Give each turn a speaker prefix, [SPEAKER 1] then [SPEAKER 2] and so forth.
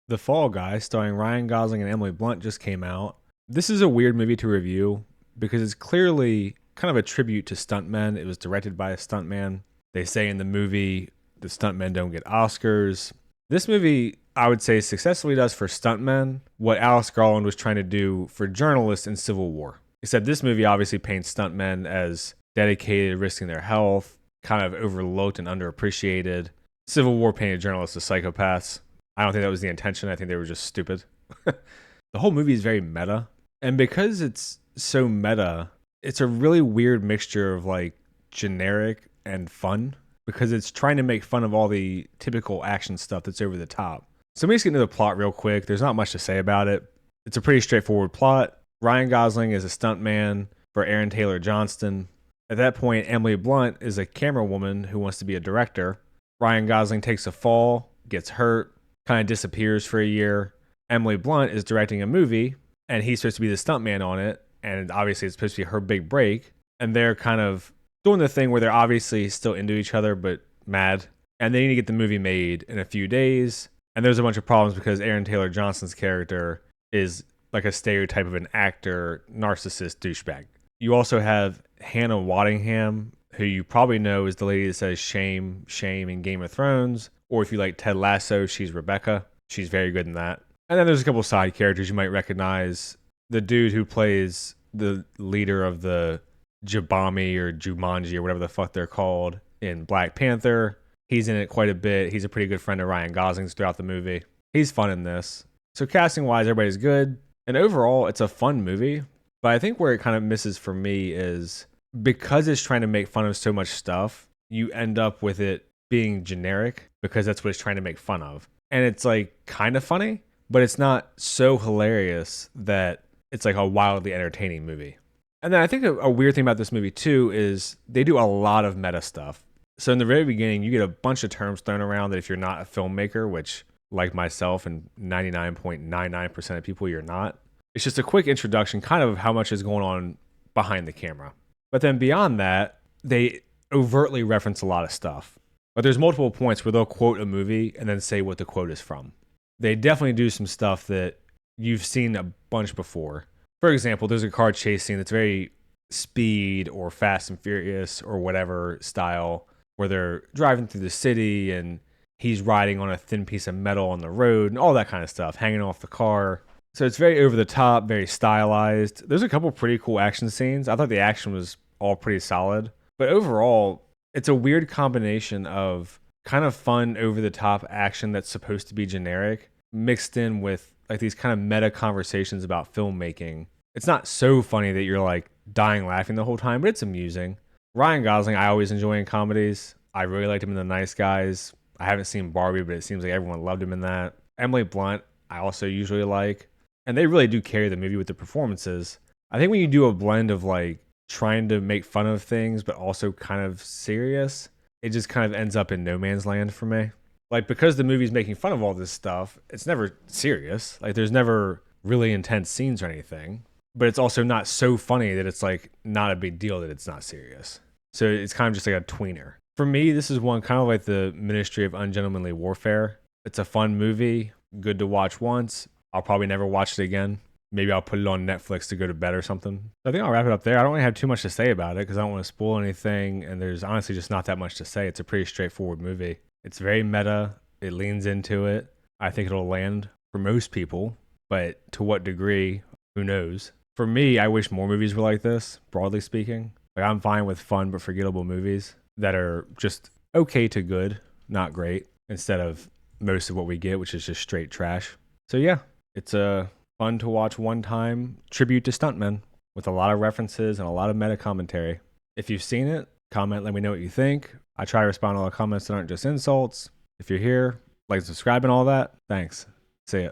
[SPEAKER 1] The Fall Guy, starring Ryan Gosling and Emily Blunt, just came out. This is a weird movie to review because it's clearly kind of a tribute to stuntmen. It was directed by a stuntman. They say in the movie the stuntmen don't get Oscars. This movie, I would say, successfully does for stuntmen what Alex Garland was trying to do for journalists in Civil War. Except this movie obviously paints stuntmen as dedicated, risking their health, kind of overlooked and underappreciated. Civil War painted journalists as psychopaths. I don't think that was the intention. I think they were just stupid. The whole movie is very meta. And because it's so meta, it's a really weird mixture of like generic and fun because it's trying to make fun of all the typical action stuff that's over the top. So let me just get into the plot real quick. There's not much to say about it. It's a pretty straightforward plot. Ryan Gosling is a stuntman for Aaron Taylor Johnston. At that point, Emily Blunt is a camera woman who wants to be a director. Ryan Gosling takes a fall, gets hurt, kind of disappears for a year. Emily Blunt is directing a movie, and he's supposed to be the stuntman on it, and obviously it's supposed to be her big break. And they're kind of doing the thing where they're obviously still into each other, but mad. And they need to get the movie made in a few days. And there's a bunch of problems because Aaron Taylor Johnson's character is like a stereotype of an actor, narcissist, douchebag. You also have Hannah Waddingham, who you probably know is the lady that says shame, shame in Game of Thrones. Or if you like Ted Lasso, she's Rebecca. She's very good in that. And then there's a couple side characters you might recognize. The dude who plays the leader of the Jabami or Jumanji or whatever the fuck they're called in Black Panther. He's in it quite a bit. He's a pretty good friend of Ryan Gosling's throughout the movie. He's fun in this. So casting-wise, everybody's good. And overall, it's a fun movie. But I think where it kind of misses for me is because it's trying to make fun of so much stuff, you end up with it being generic because that's what it's trying to make fun of. And it's like kind of funny, but it's not so hilarious that it's like a wildly entertaining movie. And then I think a weird thing about this movie too is they do a lot of meta stuff. So in the very beginning, you get a bunch of terms thrown around that if you're not a filmmaker, which like myself and 99.99% of people, you're not. It's just a quick introduction kind of how much is going on behind the camera. But then beyond that, they overtly reference a lot of stuff. But there's multiple points where they'll quote a movie and then say what the quote is from. They definitely do some stuff that you've seen a bunch before. For example, there's a car chase scene that's very Speed or Fast and Furious or whatever style, where they're driving through the city and he's riding on a thin piece of metal on the road and all that kind of stuff, hanging off the car. So it's very over the top, very stylized. There's a couple pretty cool action scenes. I thought the action was all pretty solid. But overall, it's a weird combination of kind of fun, over the top action that's supposed to be generic, mixed in with like these kind of meta conversations about filmmaking. It's not so funny that you're like dying laughing the whole time, but it's amusing. Ryan Gosling, I always enjoy in comedies. I really liked him in The Nice Guys. I haven't seen Barbie, but it seems like everyone loved him in that. Emily Blunt, I also usually like. And they really do carry the movie with the performances. I think when you do a blend of like trying to make fun of things, but also kind of serious, it just kind of ends up in no man's land for me. Like, because the movie's making fun of all this stuff, it's never serious. Like, there's never really intense scenes or anything. But it's also not so funny that it's like not a big deal that it's not serious. So it's kind of just like a tweener. For me, this is one kind of like the Ministry of Ungentlemanly Warfare. It's a fun movie, good to watch once. I'll probably never watch it again. Maybe I'll put it on Netflix to go to bed or something. I think I'll wrap it up there. I don't really have too much to say about it because I don't want to spoil anything. And there's honestly just not that much to say. It's a pretty straightforward movie. It's very meta. It leans into it. I think it'll land for most people. But to what degree, who knows? For me, I wish more movies were like this, broadly speaking. Like, I'm fine with fun but forgettable movies that are just okay to good, not great, instead of most of what we get, which is just straight trash. So yeah, it's a fun to watch one-time tribute to stuntmen with a lot of references and a lot of meta commentary. If you've seen it, comment, let me know what you think. I try to respond to all the comments that aren't just insults. If you're here, like, subscribe and all that. Thanks. See ya.